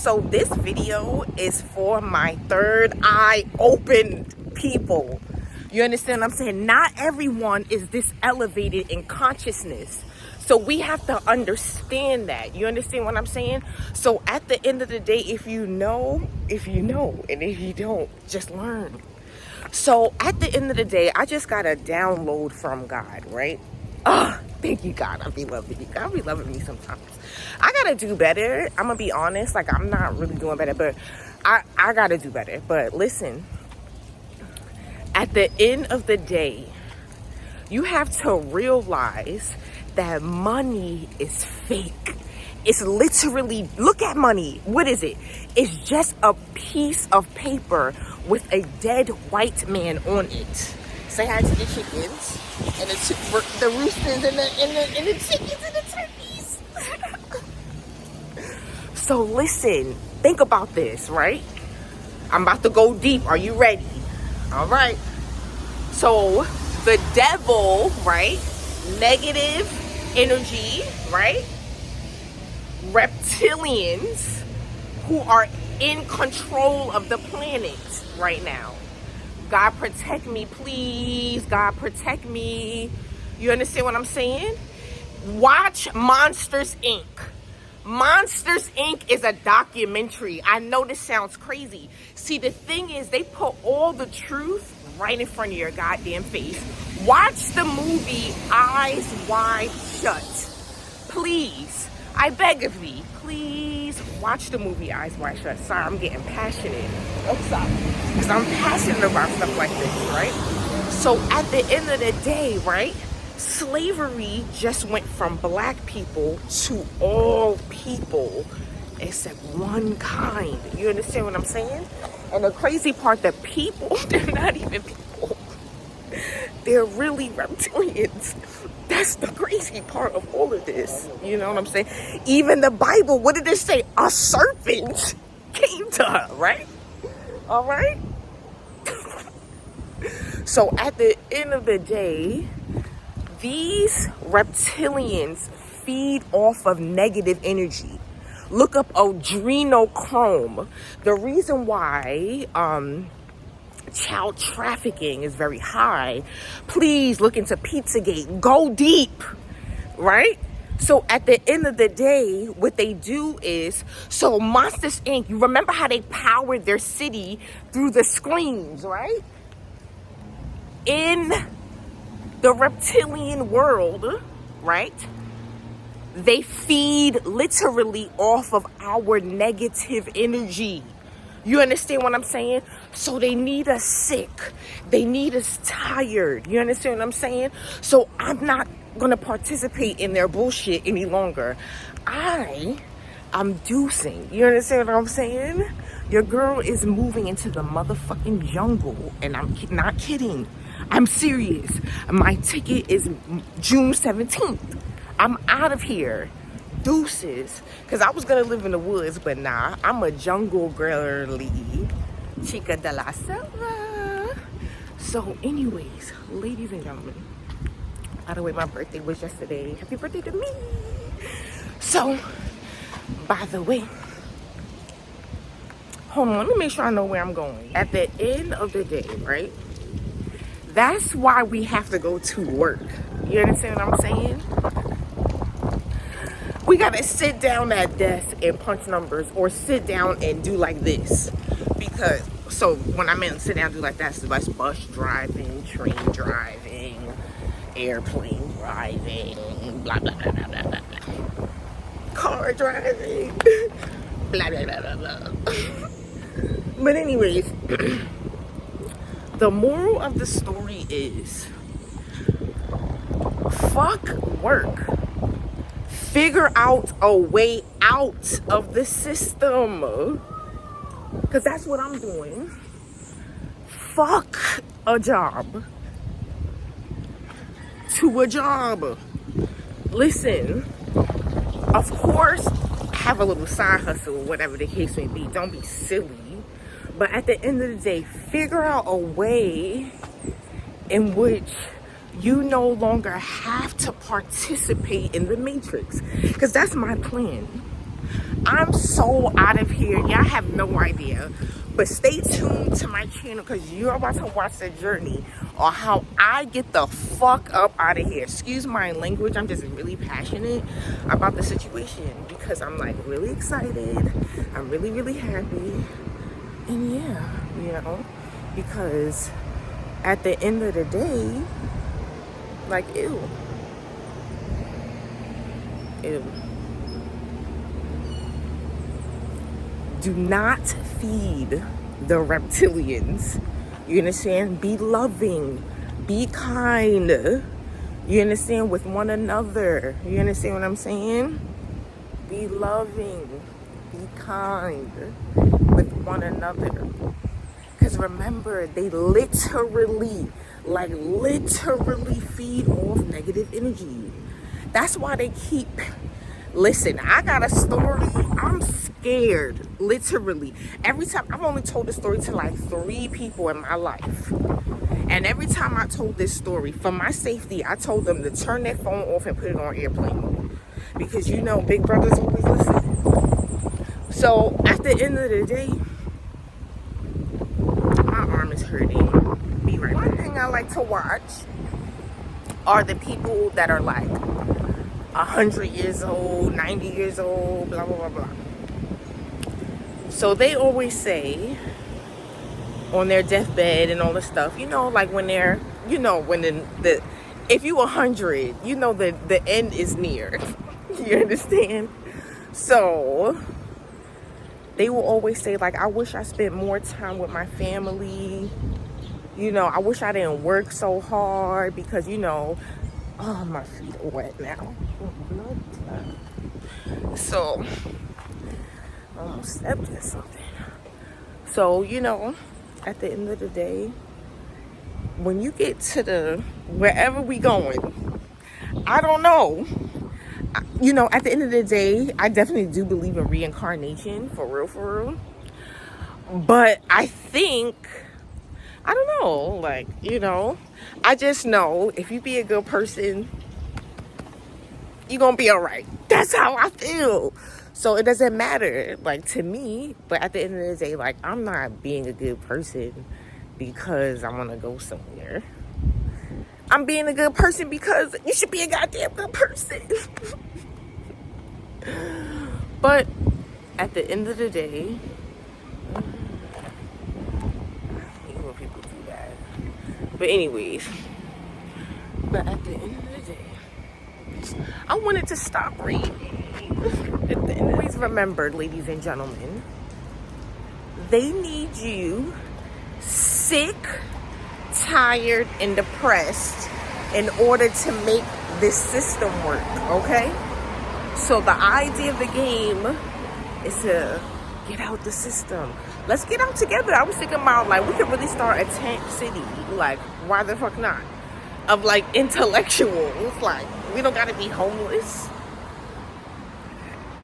So this video is for my third eye opened people. You understand what I'm saying? Not everyone is this elevated in consciousness. So we have to understand that. You understand what I'm saying? So at the end of the day, if you know, and if you don't, just learn. So at the end of the day, I just got a download from God, right? Thank you, God. I be loving you. God be loving me sometimes. I gotta do better. I'm gonna be honest. Like, I'm not really doing better, but I gotta do better. But listen, at the end of the day, you have to realize that money is fake. It's literally, look at money. What is it? It's just a piece of paper with a dead white man on it. Say hi to the chickens and the roosters and the chickens and the turkeys. So listen, think about this, right? I'm about to go deep. Are you ready? All right. So the devil, right? Negative energy, right? Reptilians who are in control of the planet right now. God protect me, please. God protect me. You understand what I'm saying? Watch Monsters, Inc. Monsters, Inc. is a documentary. I know this sounds crazy. See, the thing is, they put all the truth right in front of your goddamn face. Watch the movie Eyes Wide Shut. Please. I beg of thee, please watch the movie Eyes Wide Shut. Sorry, I'm getting passionate. Oh, sorry. Because I'm passionate about stuff like this, right? So at the end of the day, right, slavery just went from black people to all people except one kind. You understand what I'm saying? And the crazy part, the people, they're not even people. They're really reptilians. That's the crazy part of all of this. You know what I'm saying? Even the Bible, what did it say? A serpent came to her, right? All right? So at the end of the day, these reptilians feed off of negative energy. Look up adrenochrome. The reason why child trafficking is very high, please look into Pizzagate. Go deep, right? So at the end of the day, what they do is, so Monsters Inc., you remember how they powered their city through the screens, right? In the reptilian world, right? They feed literally off of our negative energy. You understand what I'm saying? So they need us sick. They need us tired. You understand what I'm saying? So I'm not going to participate in their bullshit any longer. I'm deucing. You understand what I'm saying? Your girl is moving into the motherfucking jungle. And I'm not kidding. I'm serious. My ticket is June 17th. I'm out of here. Deuces. Because I was going to live in the woods, but nah. I'm a jungle girly. Chica de la selva. So anyways, ladies and gentlemen, by the way, my birthday was yesterday. Happy birthday to me. So, by the way, hold on, let me make sure I know where I'm going. At the end of the day, right? That's why we have to go to work. You understand what I'm saying? We gotta sit down at desk and punch numbers, or sit down and do like this. Because, so when I meant sit down and do like that, so that's bus driving, train driving, airplane driving, blah, blah, blah, blah, blah, blah. Car driving, blah, blah, blah, blah, blah. But anyways, the moral of the story is, fuck work. Figure out a way out of the system. Because that's what I'm doing. Fuck a job to a job. Listen, of course, have a little side hustle, whatever the case may be. Don't be silly. But at the end of the day, figure out a way in which you no longer have to participate in the matrix. Because that's my plan. I'm so out of here. Y'all have no idea. But stay tuned to my channel because you're about to watch the journey on how I get the fuck up out of here. Excuse my language. I'm just really passionate about the situation because I'm like really excited. I'm really, really happy. And yeah, you know, because at the end of the day, like, ew. Ew. Do not feed the reptilians. You understand? Be loving. Be kind. You understand? With one another. You understand what I'm saying? Be loving. Be kind with one another. Because remember, they literally feed off negative energy. That's why they keep... Listen, I got a story. I'm scared, literally. Every time, I've only told this story to like 3 people in my life. And every time I told this story, for my safety, I told them to turn their phone off and put it on airplane mode. Because you know, big brothers always listen. So, at the end of the day, my arm is hurting. Be right back. One thing I like to watch are the people that are like 100 years old, 90 years old, blah, blah, blah, blah. So they always say on their deathbed and all this stuff, you know, like when they're, you know, when the if you 100, you know that the end is near. You understand? So they will always say, like, I wish I spent more time with my family. You know, I wish I didn't work so hard because, you know, oh, my feet are wet now. So, I almost stepped in something. So, you know, at the end of the day, when you get to the, wherever we going, I don't know. You know, at the end of the day, I definitely do believe in reincarnation, for real, for real. But I think, I don't know, like, you know, I just know if you be a good person, you're gonna be all right. That's how I feel. So it doesn't matter, like, to me, but at the end of the day, like, I'm not being a good person because I want to go somewhere. I'm being a good person because you should be a goddamn good person. But at the end of the day, I hate when people do that. But anyways, but at the end of the day, I wanted to stop reading. Always remember, ladies and gentlemen, they need you sick, tired, and depressed in order to make this system work, okay? So the idea of the game is to get out the system. Let's get out together. I was thinking about, like, we could really start a tent city. Like, why the fuck not? Of, like, intellectuals. Like, we don't gotta be homeless.